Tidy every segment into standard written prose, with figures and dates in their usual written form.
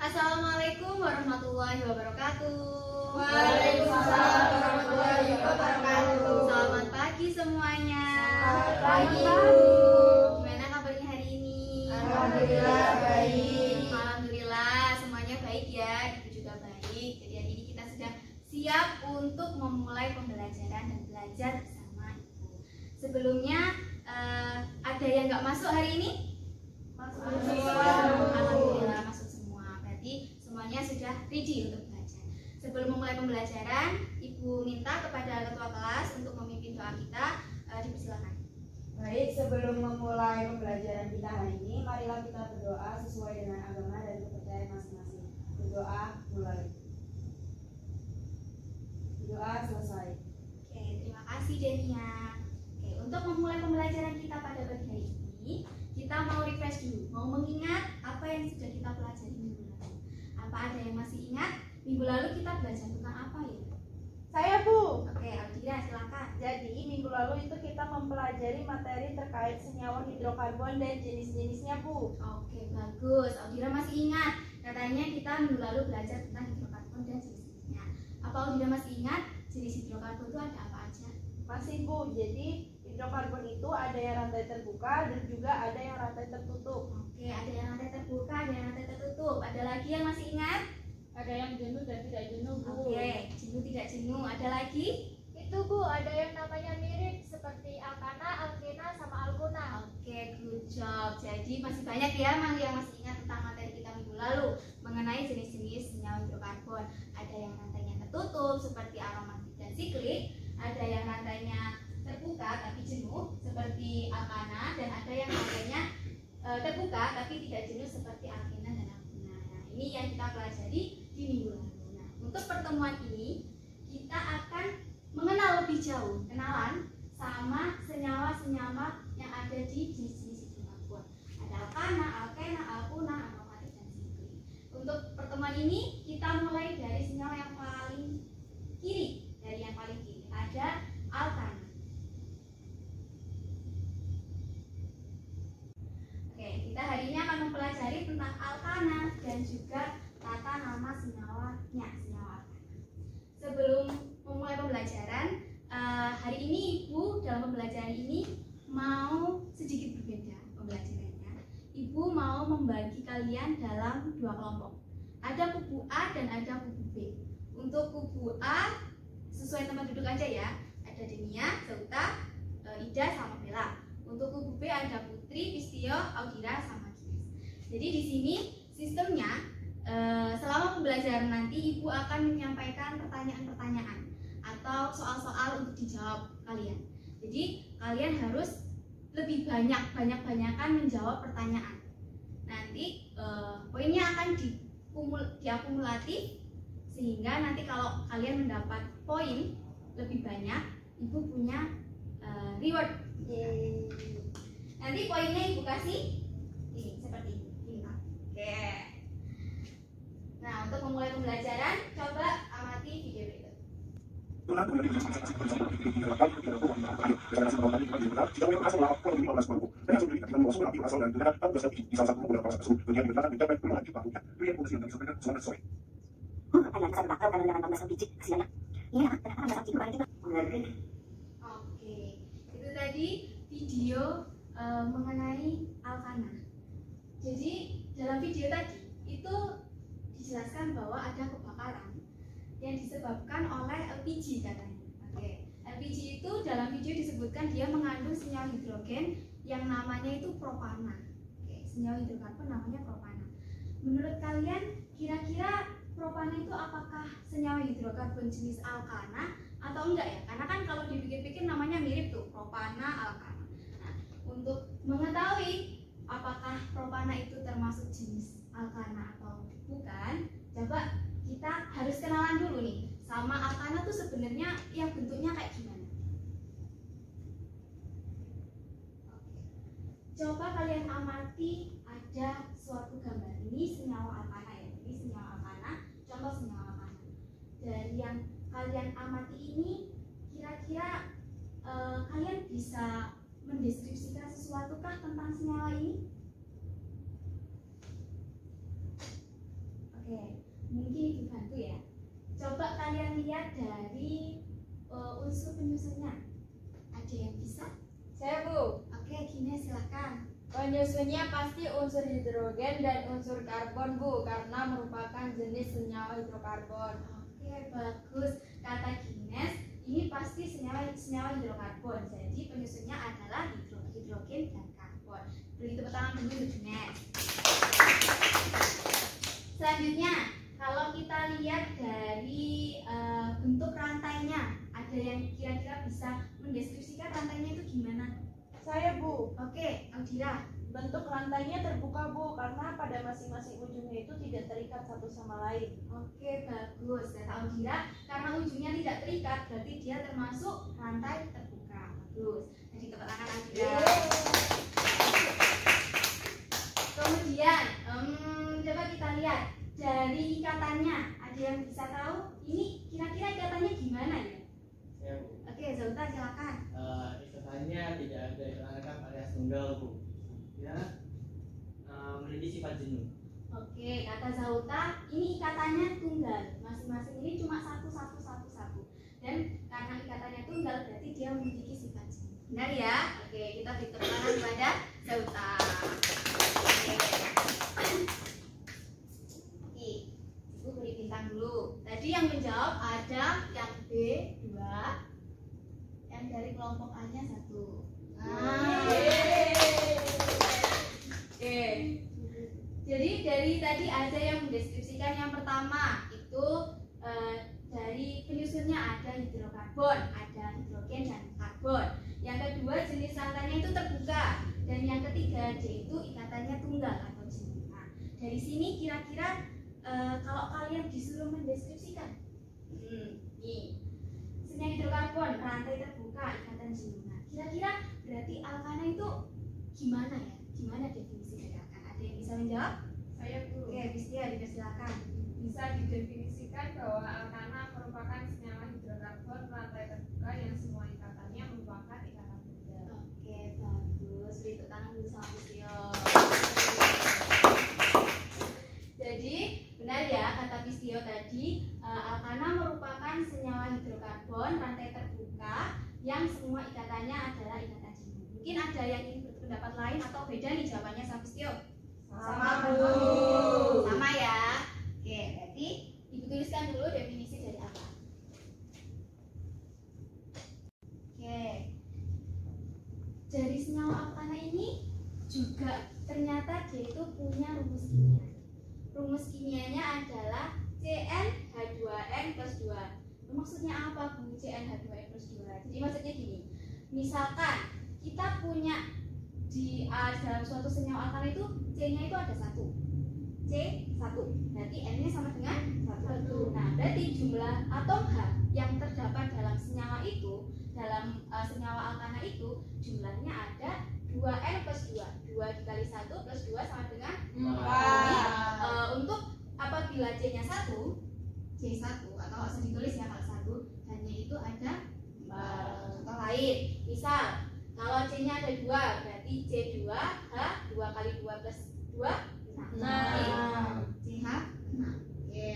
Assalamualaikum warahmatullahi wabarakatuh. Waalaikumsalam warahmatullahi wabarakatuh. Selamat pagi semuanya. Selamat pagi. Gimana kabarnya hari ini? Alhamdulillah baik. Alhamdulillah semuanya baik ya. Ibu juga baik. Jadi hari ini kita sudah siap untuk memulai pembelajaran dan belajar bersama Ibu. Sebelumnya ada yang nggak masuk hari ini? Masuk. Alhamdulillah masuk semua. Berarti semuanya sudah ready untuk belajar. Sebelum memulai pembelajaran, Ibu minta kepada ketua kelas untuk memimpin doa kita. Dipersilakan. Baik, sebelum memulai pembelajaran kita hari ini, marilah kita berdoa sesuai dengan agama dan kepercayaan masing-masing. Berdoa mulai. Doa selesai. Oke, terima kasih Denia. Oke, untuk memulai pembelajaran kita pada pagi hari ini, kita mau refresh dulu, mau mengingat apa yang sudah kita pelajari minggu lalu. Apa ada yang masih ingat? Minggu lalu kita belajar tentang apa ya? Saya Bu. Oke, Aldira silakan. Jadi minggu lalu itu kita mempelajari materi terkait senyawa hidrokarbon dan jenis-jenisnya Bu. Oke, bagus. Aldira masih ingat. Katanya kita minggu lalu belajar tentang hidrokarbon dan jenis-jenisnya. Apa Aldira masih ingat jenis hidrokarbon itu ada apa aja? Masih Bu, jadi hidrokarbon itu ada yang rantai terbuka dan juga ada yang rantai tertutup. Oke, ada yang rantai terbuka, ada yang rantai tertutup. Ada lagi yang masih ingat? Ada yang jenuh dan tidak jenuh Bu. Oke, jenuh tidak jenuh. Ada lagi? Itu Bu, ada yang namanya mirip seperti alkana, alkena, sama alkuna. Oke, good job. Jadi masih banyak ya yang masih ingat tentang materi kita minggu lalu mengenai jenis-jenis senyawa hidrokarbon. Ada yang rantainya tertutup seperti aromatik dan siklik, ada yang rantainya terbuka tapi jenuh seperti alkana, dan ada yang rantainya terbuka tapi tidak jenuh seperti alkena dan alkuna. Nah, ini yang kita pelajari di minggu lalu. Nah, untuk pertemuan ini kita akan mengenal lebih jauh, kenalan sama senyawa-senyawa yang ada di jenis-jenis hidrokarbon. Ada alkana, alkena, alkuna, aromatik, dan siklik. Untuk pertemuan ini kita mulai dari senyawa yang paling kiri. Dari yang paling kiri ada alkana. Oke, kita hari ini akan mempelajari tentang alkana dan juga tata nama senyawanya, senyawa alkana. Sebelum memulai pembelajaran, hari ini Ibu dalam pembelajaran ini mau sedikit berbeda pembelajarannya. Ibu mau membagi kalian dalam dua kelompok. Ada kubu A dan ada kubu B. Untuk kubu A sesuai tempat duduk aja ya. Ada Denia, Zauta, Ida, sama Bella. Untuk kubu B ada Putri, Pistio, Audira, sama Gires. Jadi di sini sistemnya selama pembelajaran nanti Ibu akan menyampaikan pertanyaan-pertanyaan atau soal-soal untuk dijawab kalian. Jadi kalian harus lebih banyakan menjawab pertanyaan. Nanti poinnya akan diakumulatif sehingga nanti kalau kalian mendapat poin lebih banyak, Ibu punya reward. Nanti poinnya Ibu kasih ini seperti ini. Oke. Nah, untuk memulai pembelajaran, coba amati video berikut. Oke, itu tadi video mengenai alkana. Jadi dalam video tadi itu dijelaskan bahwa ada kebakaran yang disebabkan oleh LPG katanya. Oke, LPG itu dalam video disebutkan dia mengandung senyawa hidrogen yang namanya itu propana. Oke, senyawa hidrokarbon namanya propana. Menurut kalian kira-kira propana itu apakah senyawa hidrokarbon jenis alkana atau enggak ya? Karena kan kalau dipikir-pikir namanya mirip tuh, propana, alkana. Nah, untuk mengetahui apakah propana itu termasuk jenis alkana atau bukan, coba kita harus kenalan dulu nih sama alkana tuh sebenarnya yang bentuknya kayak gimana. Oke. Coba kalian amati, ada suatu gambar. Ini senyawa alkana ya. Ini senyawa alkana, contoh senyawa alkana. Dari yang kalian amati ini, kira-kira kalian bisa mendeskripsikan sesuatukah tentang senyawa ini? Oke, mungkin Ibu bantu ya. Coba kalian lihat dari unsur penyusunnya. Ada yang bisa? Saya, Bu. Oke, gini silakan. Penyusunnya pasti unsur hidrogen dan unsur karbon, Bu, karena merupakan jenis senyawa hidrokarbon. Oke, bagus. Kata Guinness, ini pasti senyawa hidrokarbon. Jadi penyusunnya adalah hidrogen dan karbon. Beri tepuk tangan dulu untuk Guinness. Selanjutnya, kalau kita lihat dari bentuk rantainya, ada yang kira-kira bisa mendeskripsikan rantainya itu gimana? Saya, Bu. Oke, Audira. Bentuk rantainya terbuka, Bu, karena pada masing-masing ujungnya itu tidak terikat satu sama lain. Oke, bagus. Kata Audira, karena ujungnya tidak terikat, berarti dia termasuk rantai terbuka. Bagus. Jadi tepuk tangan Audira. Kemudian, coba kita lihat dari ikatannya. Ada yang bisa tahu? Ini kira-kira ikatannya gimana ya? Ya, Bu. Oke, Zauta silakan. Ikatannya tidak ada rangkap alias tunggal, Bu. Ya, memiliki sifat jenuh. Oke, kata Zauta, ini ikatannya tunggal. Masing-masing ini cuma satu. Dan karena ikatannya tunggal, berarti dia memiliki sifat jenuh. Benar ya? Oke, kita beri tepuk tangan kepada Zauta. Oke, Ibu beri bintang dulu. Tadi yang menjawab ada yang B 2, yang dari kelompok A-nya 1. Oke. Jadi dari tadi ada yang mendeskripsikan yang pertama itu dari penyusunnya ada hidrokarbon, ada hidrogen dan karbon. Yang kedua jenis rantainya itu terbuka dan yang ketiga D itu ikatannya tunggal atau jenuh. Nah, dari sini kira-kira kalau kalian disuruh mendeskripsikan, nih senyawa hidrokarbon rantai terbuka ikatan jenuh. Nah, kira-kira berarti alkana itu gimana ya? Gimana definisi dari alkana? Ada yang bisa menjawab? Saya, Bu. Oke, Bistia dipersilakan. Bisa didefinisikan bahwa alkana merupakan senyawa hidrokarbon rantai terbuka yang semua ikatannya merupakan ikatan tunggal. Oke, bagus. Beri tepuk tangan dulu sama Bistio. Jadi benar ya kata Bistio tadi, alkana merupakan senyawa hidrokarbon rantai terbuka yang semua ikatannya adalah ikatan jenuh. Mungkin ada yang ingin berpendapat lain atau beda nih jawabannya sama Bistio? Sama, Bu. Sama ya. Oke, berarti Ibu tuliskan dulu definisi dari apa. Oke. Dari senyawa alkana ini juga ternyata dia itu punya rumus kimia. Rumus kimianya adalah CnH2n plus 2. Maksudnya apa, Bu? CnH2n plus 2. Jadi maksudnya gini. Misalkan kita punya di dalam suatu senyawa alkana itu C-nya itu ada 1. C1. Berarti N-nya sama dengan 1. Nah, berarti jumlah atom H yang terdapat dalam senyawa itu, dalam senyawa alkana itu jumlahnya ada 2N plus 2. 2 dikali 1 plus 2 sama dengan 4. Untuk apabila C-nya 1, C1 atau usah ditulis ya kalau 1, hanya itu ada 4. Contoh lain, misal kalau C-nya ada 2, berarti C2 H 2 kali 2 plus 2 6. CH 6. Oke.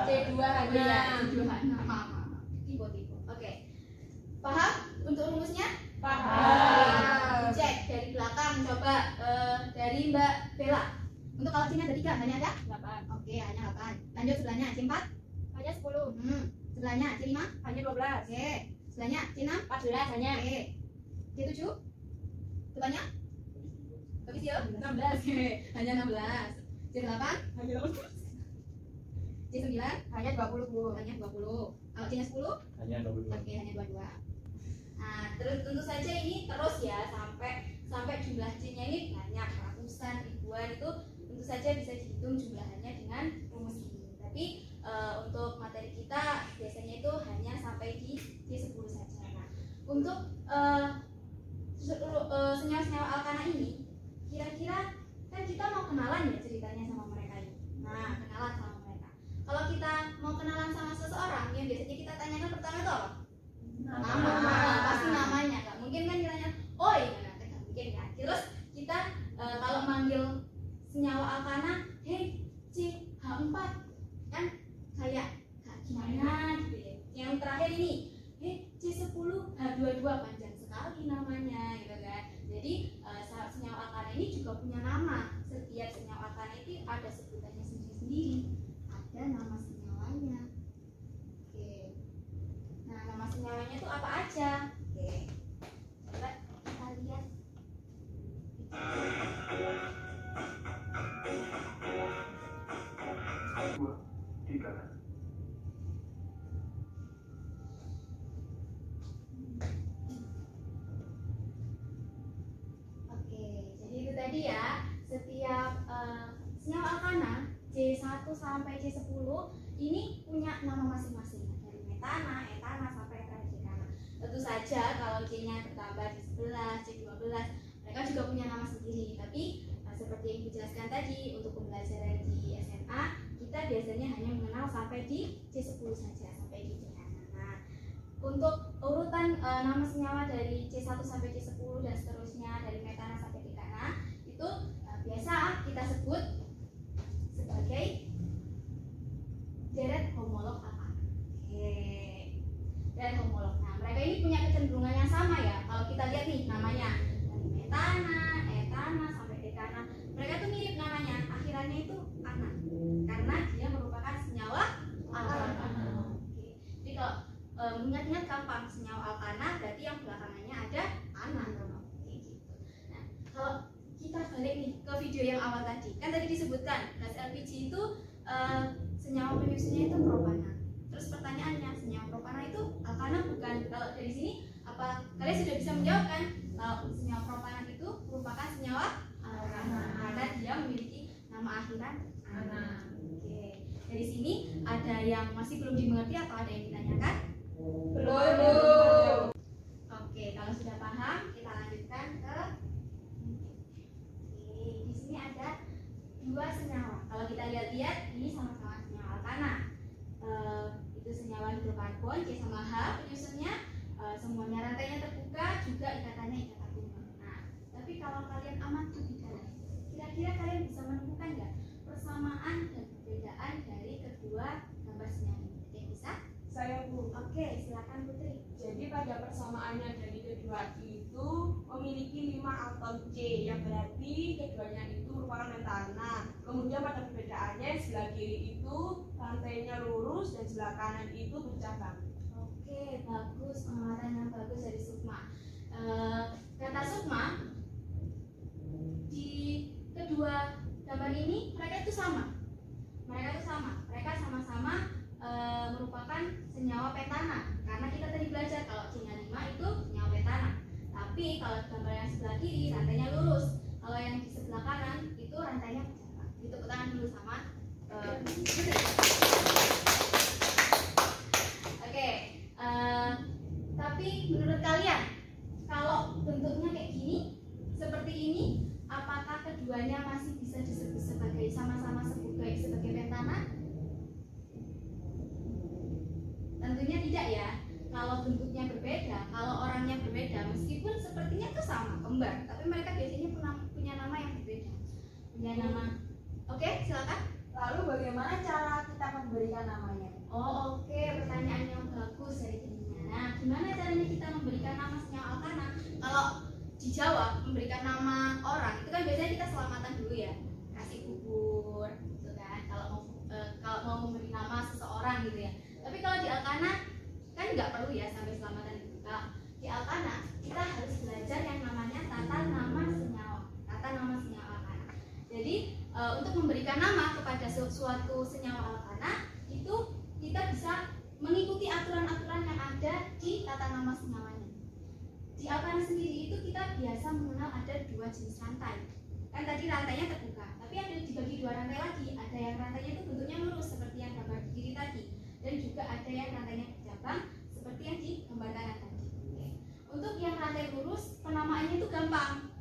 C2 hanya C2 maaf. Tipe. Oke. Paham untuk rumusnya? Paham. Cek dari belakang coba dari Mbak Bella. Untuk kalau C-nya ada 3, hanya ada 8. Oke, hanya 8. Lanjut sebelahnya C4. Hanya 10. Sebelahnya C5. Hanya 12. Oke. Sebelahnya C6. 14 hanya. Oke. C7. Depannya? Habis ya? 16. Oke, hanya 16. C8. Hanya 12. C9. Hanya 20, Bu. Hanya 20. Kalau C-nya 10. Hanya 22. Oke, hanya 22. Nah, terus tentu saja ini terus ya sampai jumlah C-nya ini banyak, ratusan, ribuan, itu tentu saja bisa dihitung jumlahnya dengan rumus ini. Tapi untuk materi kita biasanya itu hanya sampai di C10 saja. Nah, untuk senyawa-senyawa alkana ini kira-kira kan kita mau kenalan ya ceritanya sama mereka ini. Nah, kenalan sama mereka. Kalau kita mau kenalan sama seseorang, yang biasanya kita tanyakan pertama itu apa? Nama. Pasti namanya. Gak mungkin kan kita tanya, oh iya, gak mungkin kan. Terus kita kalau manggil senyawa alkana, hey C, dua-dua panjang sekali namanya gitu kan. Jadi senyawa alkana ini juga punya nama. Setiap senyawa alkana itu ada sebutannya sendiri-sendiri, ada nama senyawanya. Oke, nah nama senyawanya itu apa aja? Oke, coba kita lihat. Oke, jadi itu tadi ya, setiap senyawa alkana C1 sampai C10 ini punya nama masing-masing, dari metana, etana sampai terakhir. Tentu saja kalau C-nya bertambah C11, C12, mereka juga punya nama sendiri. Tapi seperti yang dijelaskan tadi, untuk pembelajaran di SMA kita biasanya hanya mengenal sampai di C10 saja, sampai di dekana. Nah, untuk urutan nama senyawa dari C1 sampai C10 dan seterusnya, dari metana sampai dekana, itu biasa kita sebut sebagai deret homolog alkana. Oke, deret homolog. Nah, mereka ini punya kecenderungan yang sama ya. Kalau kita lihat nih namanya dari metana, etana sampai dekana, mereka tuh mirip namanya, akhirannya itu ana, karena dia merupakan senyawa alkana. Oke, jadi kalau mengingat-ingat gampang, senyawa alkana berarti yang belakangannya ada ana. Oke, gitu. Nah, kalau kita balik nih ke video yang awal tadi, kan tadi disebutkan gas LPG itu senyawa penyusunnya itu propana. Terus pertanyaannya, senyawa propana itu alkana bukan? Kalau dari sini apa kalian sudah bisa menjawab kan? Kalau senyawa propana itu merupakan senyawa alkana karena dia memiliki nama akhiran ana. Oke, dari sini ada yang masih belum dimengerti atau ada yang ditanyakan? Belum. Oke, kalau sudah paham kita lanjutkan ke. Oke, di sini ada dua senyawa. Kalau kita lihat-lihat ini sama-sama senyawa alkana. Itu senyawa hidrokarbon C sama H penyusunnya, semuanya rantainya terbuka, juga ikatannya ikatan tunggal. Nah, tapi kalau kalian amati di dalam, kira-kira kalian bisa menemukan nggak persamaan dan perbedaan dari kedua gambar senyawa ini? Oke, bisa? Saya Bu. Oke, silakan Putri. Jadi pada persamaannya dari kedua itu memiliki 5 atom C, yang berarti keduanya itu merupakan metana. Kemudian pada perbedaannya sebelah kiri itu rantainya lurus dan sebelah kanan itu bercabang. Oke, bagus, pengamatan yang bagus dari Sukma. Kata Sukma, di kedua gambar ini mereka itu sama. Mereka sama-sama merupakan senyawa pentana. Karena kita tadi belajar kalau C-nya 5 itu senyawa pentana. Tapi kalau gambar yang sebelah kiri rantainya lurus. Kalau yang di sebelah kanan itu rantainya bercabang. Tepuk tangan dulu sama Oke, tapi menurut kalian kalau bentuknya kayak gini, seperti ini, apakah keduanya masih bisa disebut sebagai sama-sama sebagai pentana? Tentunya tidak ya. Kalau bentuknya berbeda, kalau orangnya berbeda, meskipun sepertinya itu sama, kembar, tapi mereka biasanya punya nama yang berbeda. Punya nama. Oke, silakan. Lalu bagaimana cara kita memberikan namanya? Oh, oke, pertanyaan yang bagus dari dirinya. Nah, gimana caranya kita memberikan nama senyawa alkana? Kalau dijawab memberikan nama orang, itu kan biasanya kita selamatan dulu ya, kasih bubur, gitu kan. Kalau mau memberi nama seseorang gitu ya. Tapi kalau di alkana kan nggak perlu ya sampai selamatan itu. Kalau di alkana kita harus belajar yang namanya tata nama senyawa, tata nama senyawa alkana. Jadi untuk memberikan nama kepada suatu senyawa alkana itu kita bisa mengikuti aturan-aturan yang ada di tata nama senyawanya. Di alkana sendiri itu kita biasa mengenal ada 2 jenis rantai. Kan tadi rantainya terbuka, tapi ada dibagi 2 rantai lagi. Ada yang rantainya itu bentuknya lurus seperti yang gambar di kiri tadi, dan juga ada yang rantainya bercabang seperti yang di gambar kanan tadi. Oke. Untuk yang rantai lurus penamaannya itu gampang.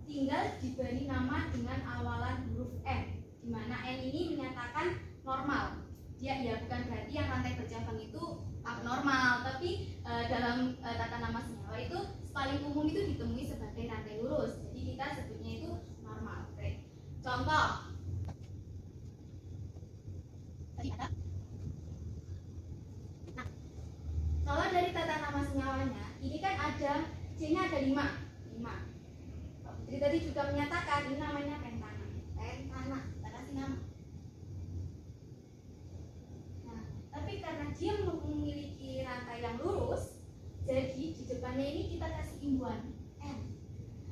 Tinggal diberi nama dengan awalan huruf N, di mana N ini menyatakan normal. Dia ya bukan berarti yang rantai bercabang itu abnormal, tapi dalam tata nama senyawa itu paling umum itu ditemui sebagai rantai lurus. Jadi kita sebutnya itu normal. Oke. Contoh. Tadi ada. Nah, kalau dari tata nama nama senyawanya, ini kan ada C-nya ada 5. Jadi tadi juga menyatakan ini namanya pentana. Kita kasih nama. Nah, tapi karena dia memiliki rantai yang lurus, jadi di depannya ini kita kasih imbuhan N.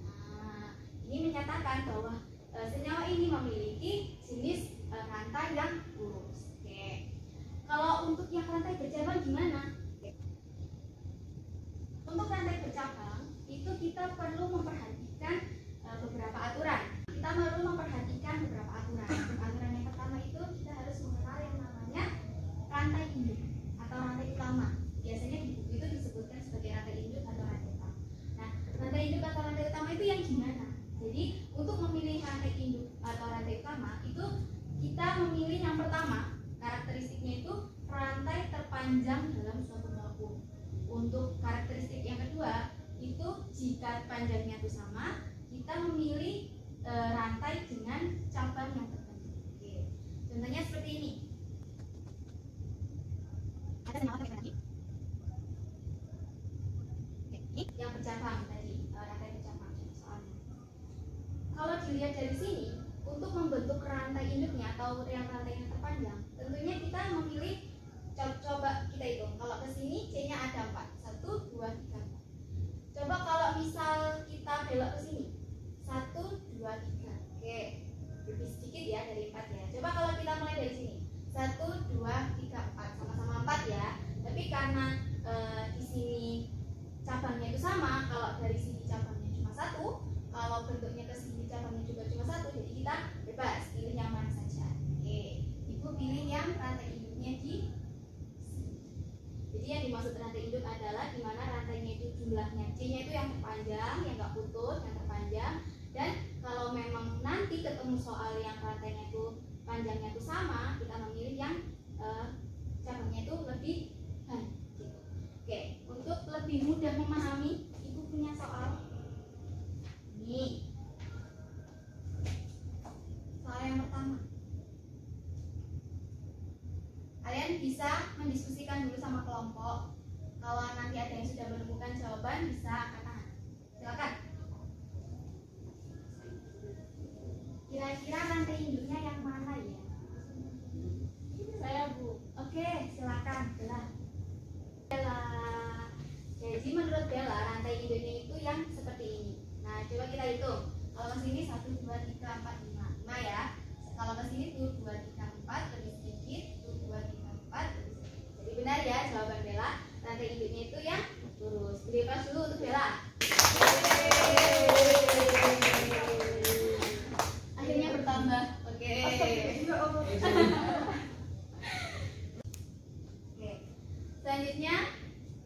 Nah, ini menyatakan bahwa senyawa ini memiliki jenis rantai yang lurus. Oke. Kalau untuk yang rantai bercabang gimana? Untuk rantai bercabang itu kita perlu memperhatikan beberapa aturan. Kita perlu memperhatikan beberapa aturan. Aturan yang pertama itu kita harus mengenal yang namanya rantai induk atau rantai utama. Biasanya di buku itu disebutkan sebagai rantai induk atau rantai utama. Nah, rantai induk atau rantai utama itu yang gimana? Jadi untuk memilih rantai induk atau rantai utama itu kita memilih yang pertama, karakteristiknya itu rantai terpanjang dalam suatu molekul. Untuk karakteristik yang kedua itu jika panjangnya itu sama, kita memilih rantai dengan cabang yang tertentu. Oke. Contohnya seperti ini. Ada senyawa apa lagi? Ini yang bercabang tadi, rantai bercabang soalnya. Kalau dilihat dari sini, untuk membentuk rantai induknya atau yang rantai yang terpanjang, tentunya kita memilih. Coba kita hitung. Kalau ke sini C-nya ada 4. 1, 2, 3, 4. Coba kalau misal kita belok ke sini. 1, 2, 3. Oke. Lebih sedikit ya dari 4 ya. Coba kalau kita mulai dari sini. 1, 2, 3, 4. Sama-sama 4 ya. Tapi karena di sini cabangnya itu sama, kalau dari sini cabangnya cuma 1, kalau bentuknya ke sini cabangnya juga cuma 1, jadi kita bebas pilih yang mana saja. Oke. Ibu pilih yang rantai induknya di. Jadi yang dimaksud rantai induk adalah di mana rantainya itu jumlahnya C-nya itu yang terpanjang, yang nggak putus, yang terpanjang. Dan kalau memang nanti ketemu soal yang rantainya itu panjangnya itu sama, kita memilih yang cabangnya itu lebih banyak. Gitu. Oke, untuk lebih mudah memahami, ibu punya soal. Ini soal yang pertama. Kalian bisa mendiskusikan dulu sama kelompok. Kalau nanti ada yang sudah menemukan jawaban, bisa angkat tangan. Silakan. Kira-kira rantai induknya yang mana ya? Saya, Bu. Oke, silakan. Bella. Jadi menurut Bella, rantai induknya itu yang seperti ini. Nah, coba kita hitung. Kalau ke sini 1, 2, 3, 4, 5. 5 ya. Kalau ke sini tuh 2, 3, 4, lebih sedikit. 2, 3, 4. Jadi benar ya jawaban Bella. Rantai induknya itu yang lurus. Beri pas dulu untuk Bella. Akhirnya bertambah. Oke. Oke. Selanjutnya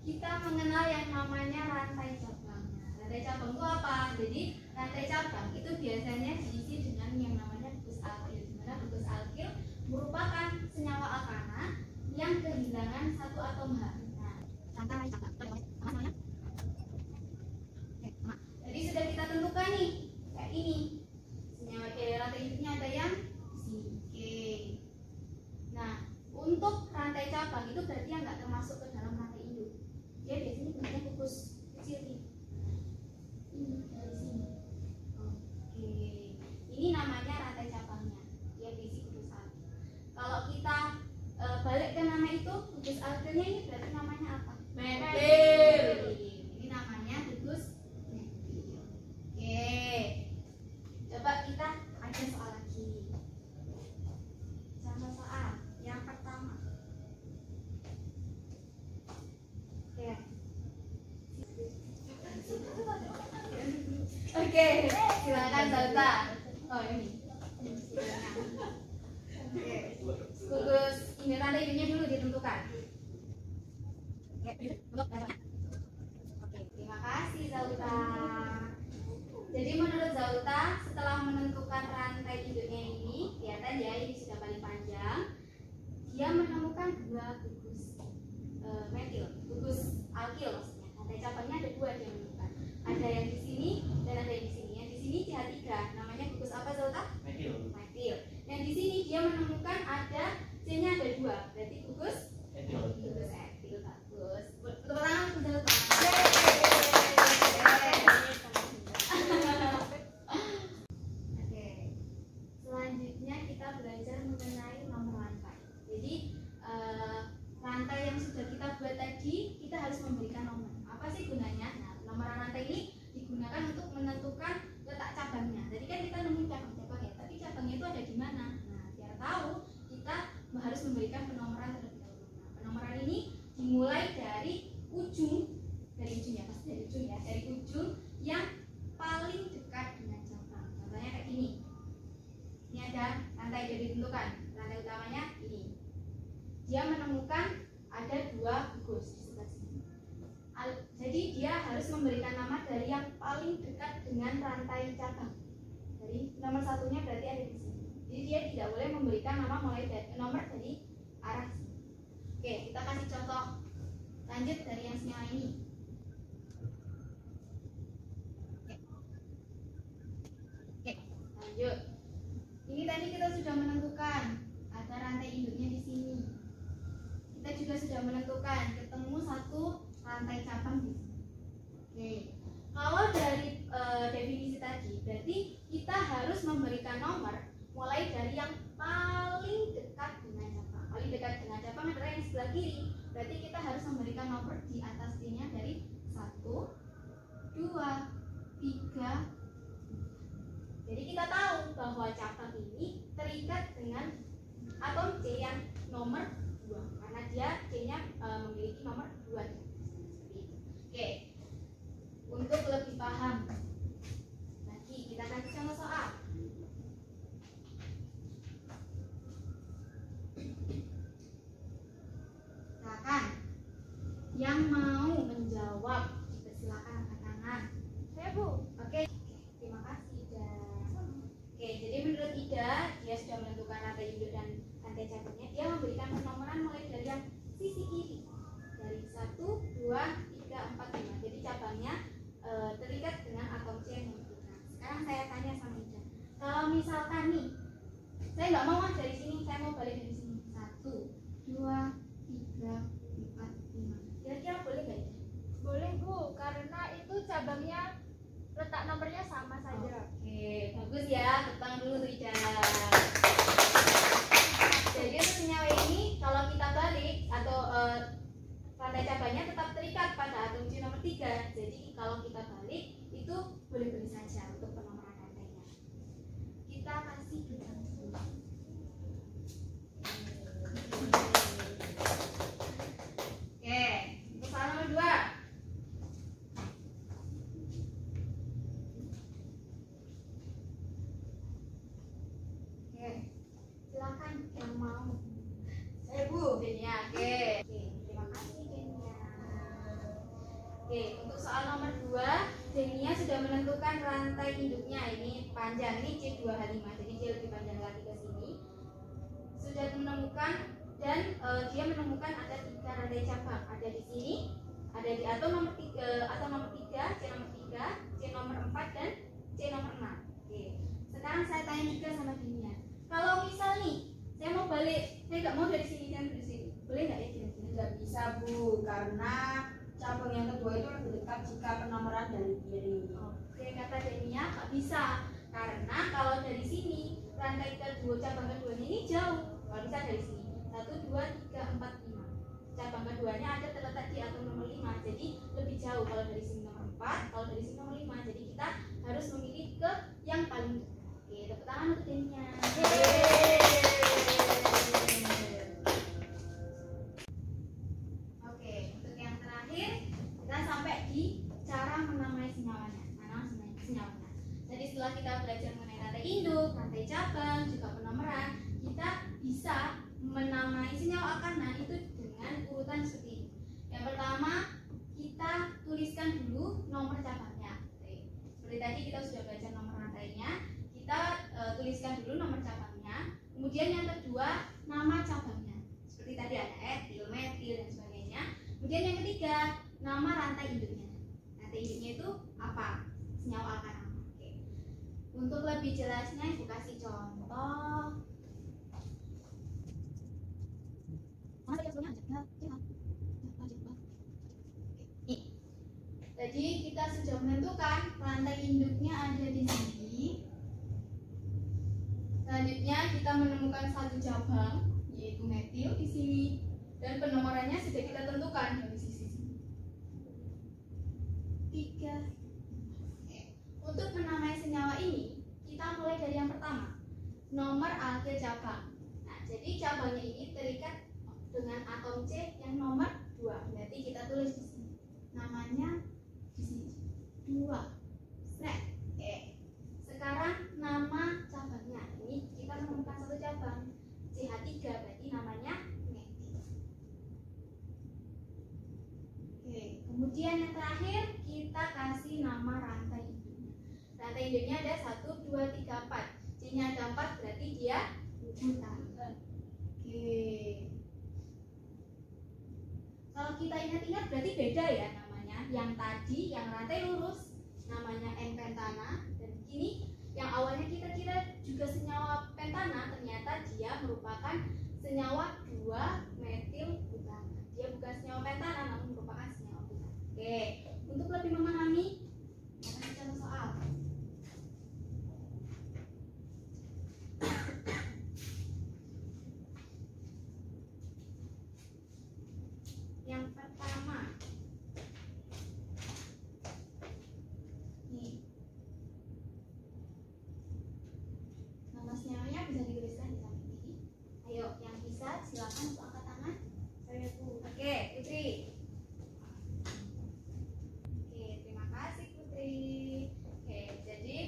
kita mengenal yang namanya rantai cabang. Rantai cabang itu apa? Jadi rantai cabang itu biasanya diisi dengan yang namanya gugus alkil. Di mana gugus alkil merupakan senyawa alkana yang kehilangan satu atom H. Nah, rantai cabang. Apa namanya? Jadi sudah kita tentukan nih, kayak ini. Senyawa rantai induknya ada yang di sini. Oke. Nah, untuk rantai cabang itu berarti yang nggak termasuk ke dalam rantai induk. Dia biasanya bentuknya gugus kecil nih. Ini dari sini. Oke. Ini namanya rantai cabangnya. Dia berisi gugus alkil. Kalau kita balik ke nama itu, gugus alkilnya ini berarti namanya apa? Metil. Ini namanya gugus metil. Oke. Coba kita ada soal lagi. Contoh soal yang pertama. Oke. Oke, silakan Zalta. Oh ini. Oke. Gugus ini rantai induknya dulu ditentukan. Oke, terima kasih Zalta. Jadi menurut Zalta, setelah menentukan rantai induknya ini, kelihatan ya ini sudah paling panjang. Dia menemukan 2 gugus metil, gugus alkil maksudnya. Rantai cabangnya ada 2 dia menemukan. Ada yang di sini dan ada yang di sini. Yang di sini CH3, namanya gugus apa Zalta? Metil. Yang di sini dia menemukan ada C-nya ada 2, berarti gugus metil. Gugus etil, bagus. Tepuk tangan untuk Zalta. dia harus memberikan nama dari yang paling dekat dengan rantai cabang. Jadi nomor satunya berarti ada di sini. Jadi dia tidak boleh memberikan nama mulai dari nomor dari arah sini. Oke, kita kasih contoh lanjut dari yang senyawa ini. Oke, lanjut. Ini tadi kita sudah menentukan ada rantai induknya di sini. Kita juga sudah menentukan ketemu satu rantai cabang di sini. Oke, kalau dari definisi tadi, berarti kita harus memberikan nomor mulai dari yang paling dekat dengan cabang. Paling dekat dengan cabang adalah yang sebelah kiri. Berarti kita harus memberikan nomor di atas D-nya dari 1, 2, 3. Jadi kita tahu bahwa cabang ini terikat dengan atom C yang nomor 2 karena dia C-nya memiliki nomor 2. Oke. Untuk lebih paham lagi, kita kasih contoh soal. Silakan yang mau menjawab, silakan angkat tangan. Saya Bu. Oke, terima kasih Ida. Oke, jadi menurut Ida, dia sudah menentukan rantai induk dan rantai cabangnya. Dia memberikan penomoran mulai dari yang sisi kiri, dari 1, 2, 3, 4, 5. Jadi cabangnya terikat dengan atom C yang nomor 3. Sekarang saya tanya sama Ida, kalau misalkan nih, saya nggak mau dari sini, saya mau balik dari sini. 1, 2, 3, 4, 5. Kira-kira boleh nggak Ida? Boleh Bu, karena itu cabangnya letak nomornya sama saja. Oke, bagus ya. Tepuk tangan dulu Ida. Jadi untuk senyawa ini kalau kita balik atau rantai cabangnya tetap terikat pada atom C nomor 3. Jadi kalau kita balik itu boleh-boleh saja untuk penomoran rantainya. Kita kasih bidang dulu. Oke, untuk soal nomor 2. Oke, silakan yang mau. Saya Bu. Denia, oke. Oke, terima kasih Denia. Oke, untuk soal nomor 2, Denia sudah menentukan rantai induknya. Ini panjang, ini C2H5, jadi dia lebih panjang lagi ke sini. Sudah menemukan dan dia menemukan ada 3 rantai cabang. Ada di sini, ada di atom nomor 3, C nomor 3, C nomor 4 dan C nomor 6. Oke. Sekarang saya tanya juga sama Denia. Kalau misal nih, saya mau balik, saya nggak mau dari sini, saya mau dari sini. Boleh nggak ya kira-kira? Tidak bisa Bu, karena cabang yang kedua itu lebih dekat jika penomoran dari kiri. Oke, kata Denia nggak bisa. Karena kalau dari sini, rantai kedua, cabang keduanya ini jauh. Kalau bisa dari sini. 1, 2, 3, 4, 5. Cabang keduanya ada terletak di atom nomor 5. Jadi lebih jauh kalau dari sini nomor 4, kalau dari sini nomor 5. Jadi kita harus memilih ke yang paling dekat. Oke, tepuk tangan untuk Denia. Oke, untuk yang terakhir kita sampai di cara menamai senyawanya. Senyawanya. Jadi setelah kita belajar mengenai rantai induk, rantai cabang, juga penomoran, kita bisa menamai senyawa alkana itu dengan urutan seperti ini. Yang pertama, kita tuliskan dulu nomor cabangnya. Seperti tadi kita sudah belajar nomor rantainya, kita tuliskan dulu nomor cabangnya. Kemudian yang kedua, nama cabangnya. Seperti tadi ada etil, metil dan sebagainya. Kemudian yang ketiga, nama rantai induknya. Rantai induknya itu apa? Senyawa alkana. Oke. Untuk lebih jelasnya, Ibu kasih contoh. Jadi kita sudah menentukan rantai induknya ada di sini. Selanjutnya kita menemukan satu cabang yaitu metil di sini dan penomorannya sudah kita tentukan dari sisi sini. 3. Untuk menamai senyawa ini kita mulai dari yang pertama, nomor alkil cabang. Nah, jadi cabangnya ini terikat dengan atom C yang nomor 2. Berarti kita tulis di sini. Namanya di sini. 2. Sekarang nama cabangnya. Ini kita menemukan satu cabang CH3, berarti namanya metil. Oke, kemudian yang terakhir kita kasih nama rantai hidupnya. Rantai hidupnya ada 1, 2, 3, 4. C-nya ada 4 berarti dia buta. Oke. Kalau kita ingat-ingat berarti beda ya namanya. Yang tadi yang rantai lurus namanya N-pentana, dan kini yang awalnya kita kira juga senyawa pentana ternyata dia merupakan senyawa 2-metil butana. Dia bukan senyawa pentana namun merupakan senyawa butana. Oke, untuk lebih memahami kita bicara soal. Yang pertama, nih, nama senyawanya bisa dituliskan di samping ini. Ayo, yang bisa silakan untuk angkat tangan. Saya Bu. Oke, Putri. Oke, terima kasih Putri. Oke, jadi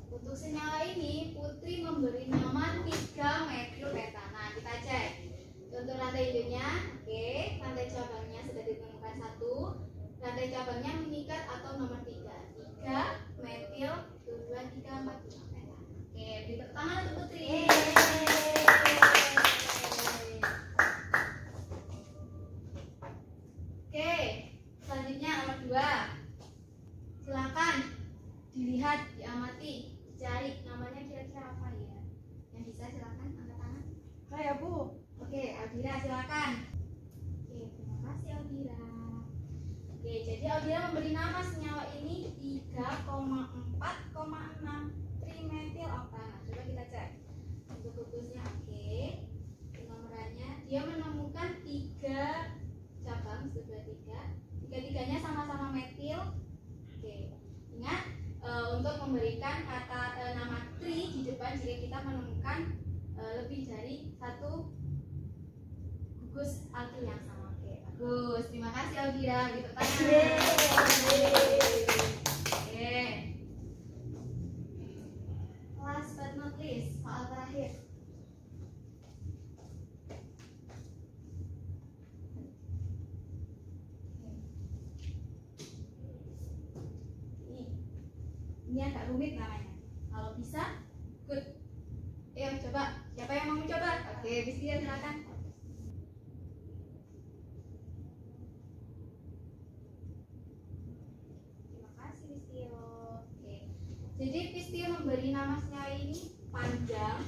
untuk senyawa ini Putri memberi nama 3-metil pentana. Kita cek. Untuk rantai hidupnya, oke, rantai cabangnya sudah ditemukan 1. Rantai cabangnya mengikat atau nomor 3. 3-metil 2, 3, 4, 5 pentana. Oke, beri tepuk tangan untuk Putri. Oke, selanjutnya nomor 2. Silakan dilihat, diamati, dicari namanya kira-kira apa ya? Yang bisa silakan angkat tangan. Saya Bu. Oke, Audira silakan. Oke, terima kasih Audira. Oke, jadi Audira memberi nama senyawa ini 3,4,6 trimetil oktana. Coba kita cek. Untuk gugus-gugusnya oke. Penomorannya dia menemukan 3 cabang sebelah 3. Tiga-tiganya sama-sama metil. Oke. Ingat untuk memberikan kata nama tri di depan jika kita menemukan lebih dari 1 gugus alkil yang sama. Oke, bagus. Terima kasih Audira. Gitu tangan. Oke. Last but not least, soal terakhir. Ini agak rumit namanya. Kalau bisa, good. Ayo coba. Siapa yang mau mencoba? Oke, Bistia silakan. Terima kasih Pistio. Oke. Jadi Pistio memberi nama senyawa ini panjang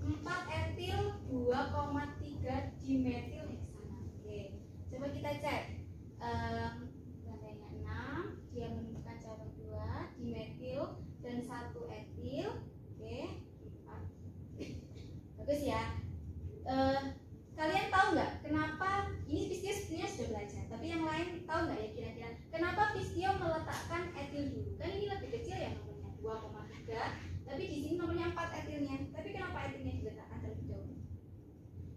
4-etil 2,3 dimetil heksana. Oke. Coba kita cek. Rantainya 6, dia menemukan cabang 2 dimetil dan 1 etil. Oke, 4. Bagus ya. Kalian tahu nggak kenapa ini Pistio sebenarnya sudah belajar, tapi yang lain tahu nggak ya kira-kira kenapa Pistio meletakkan etil dulu? Kan ini lebih kecil ya nomornya 2,3, tapi di sini nomornya 4 etilnya. Tapi kenapa etilnya diletakkan terlebih dahulu?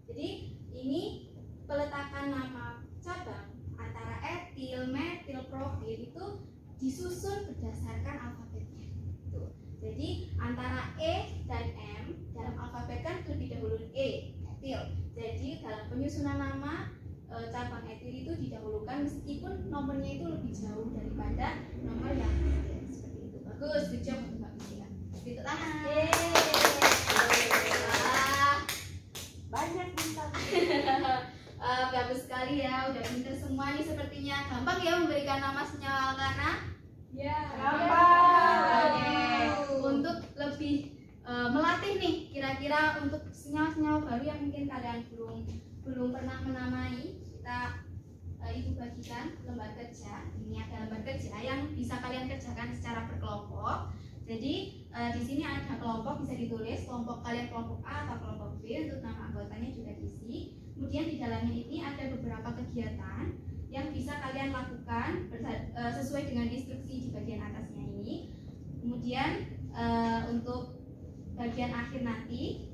Jadi ini peletakan nama cabang antara etil, metil, profil itu disusun berdasarkan alfabetnya. Tuh. Jadi antara E dan M dalam alfabet kan lebih dahulu E, etil. Jadi dalam penyusunan nama cabang etil itu didahulukan meskipun nomornya itu lebih jauh daripada nomor yang lain. Seperti itu. Bagus, good job untuk Mbak Mira. Gitu tangan. Banyak bintang. Bagus sekali ya, udah pinter semua nih sepertinya. Gampang ya memberikan nama senyawa alkana? Ya, Gampang. Oke. Untuk lebih melatih nih, kira-kira untuk senyawa-senyawa baru yang mungkin kalian belum pernah menamai, kita ibu bagikan lembar kerja. Ini ada lembar kerja yang bisa kalian kerjakan secara berkelompok. Jadi di sini ada kelompok bisa ditulis kelompok kalian kelompok A atau kelompok B, untuk nama anggotanya juga diisi. Kemudian di dalamnya ini ada beberapa kegiatan yang bisa kalian lakukan sesuai dengan instruksi di bagian atasnya ini. Kemudian untuk bagian akhir nanti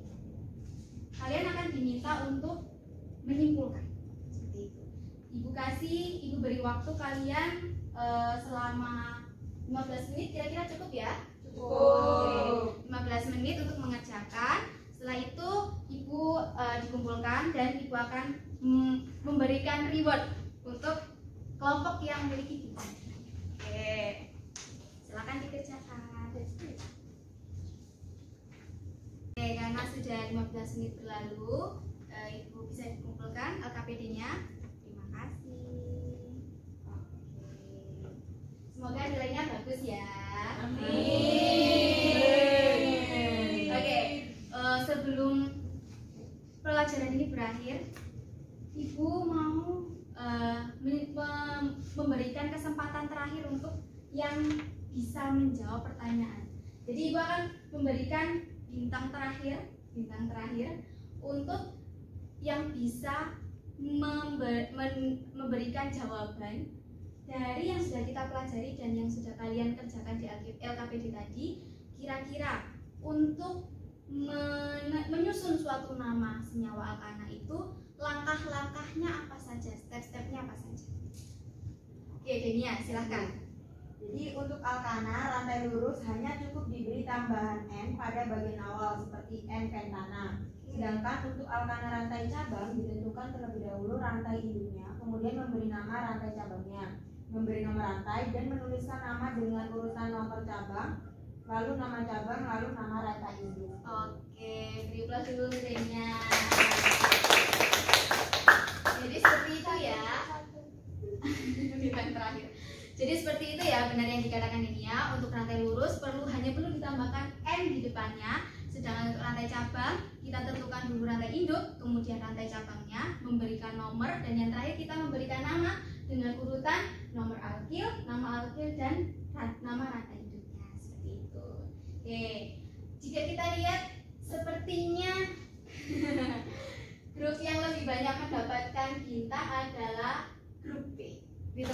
kalian akan diminta untuk menyimpulkan seperti itu. Ibu beri waktu kalian selama 15 menit, kira-kira cukup ya? Cukup. 15 menit untuk mengerjakan. Setelah itu ibu dikumpulkan dan ibu akan memberikan reward untuk kelompok yang memiliki kita. sudah 15 menit berlalu, Ibu bisa dikumpulkan LKPD-nya. Terima kasih. Oke. Semoga nilainya bagus ya. Amin. Oke, sebelum pelajaran ini berakhir, Ibu mau memberikan kesempatan terakhir untuk yang bisa menjawab pertanyaan. Jadi Ibu akan memberikan bintang terakhir untuk yang bisa memberikan jawaban dari yang sudah kita pelajari dan yang sudah kalian kerjakan di LKPD tadi. Kira-kira untuk menyusun suatu nama senyawa alkana itu langkah-langkahnya apa saja, step-stepnya apa saja? Oke, Denia, silahkan. Jadi untuk alkana rantai lurus hanya cukup diberi tambahan N pada bagian awal seperti N pentana. Sedangkan untuk alkana rantai cabang ditentukan terlebih dahulu rantai induknya, kemudian memberi nama rantai cabangnya, memberi nomor rantai dan menuliskan nama dengan urutan nomor cabang, lalu nama cabang, lalu nama rantai induk. Oke, beri plus dulu Denia. Jadi seperti itu ya. Bintang terakhir. Jadi seperti itu ya, benar yang dikatakan ini ya. Untuk rantai lurus hanya perlu ditambahkan N di depannya. Sedangkan untuk rantai cabang kita tentukan dulu rantai induk, kemudian rantai cabangnya, memberikan nomor, dan yang terakhir kita memberikan nama dengan urutan nomor alkil, nama alkil, dan nama rantai induknya. Seperti itu. Oke, jika kita lihat sepertinya grup yang lebih banyak mendapatkan bintang adalah grup B. Tidak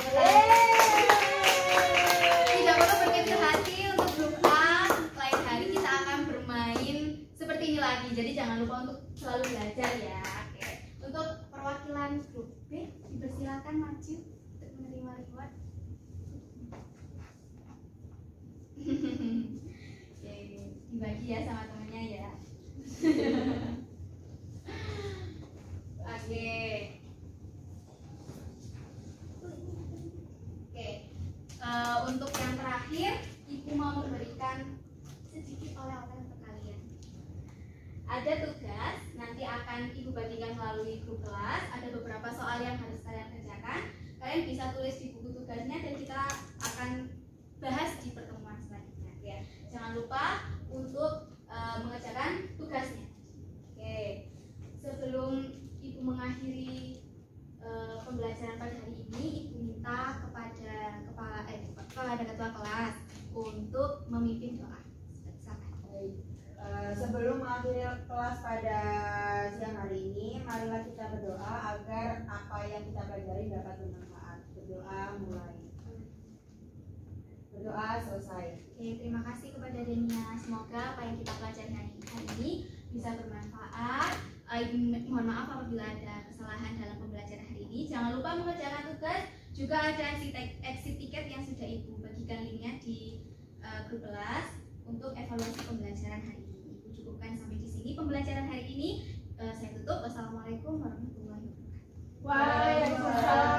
perlu berkecil hati untuk grup A. Lain hari kita akan bermain seperti ini lagi. Jadi jangan lupa untuk selalu belajar ya. Oke. Untuk perwakilan grup B, dipersilakan maju untuk menerima reward. Oke, dibagi ya sama temennya ya. Oke. Untuk yang terakhir, Ibu mau memberikan sedikit oleh-oleh untuk kalian. Ada tugas, nanti akan Ibu bagikan melalui grup kelas. Ada beberapa soal yang harus kalian kerjakan. Kalian bisa tulis di buku tugasnya dan kita akan bahas di pertemuan selanjutnya. Ya. Jangan lupa untuk mengerjakan tugasnya. Oke. Sebelum Ibu mengakhiri pembelajaran pada hari ini, Ibu minta kepada ketua kelas untuk memimpin doa. Silakan. Sebelum mengakhiri kelas pada siang hari ini, marilah kita berdoa agar apa yang kita pelajari dapat bermanfaat. Berdoa mulai. Berdoa selesai. Oke, terima kasih kepada Denia. Semoga apa yang kita pelajari hari ini bisa bermanfaat. Mohon maaf apabila ada kesalahan dalam pembelajaran hari ini. Jangan lupa mengerjakan tugas. Juga ada exit tiket yang sudah Ibu bagikan linknya di grup kelas untuk evaluasi pembelajaran hari ini. Ibu cukupkan sampai di sini pembelajaran hari ini. Saya tutup. Wassalamualaikum warahmatullahi wabarakatuh. Waalaikumsalam.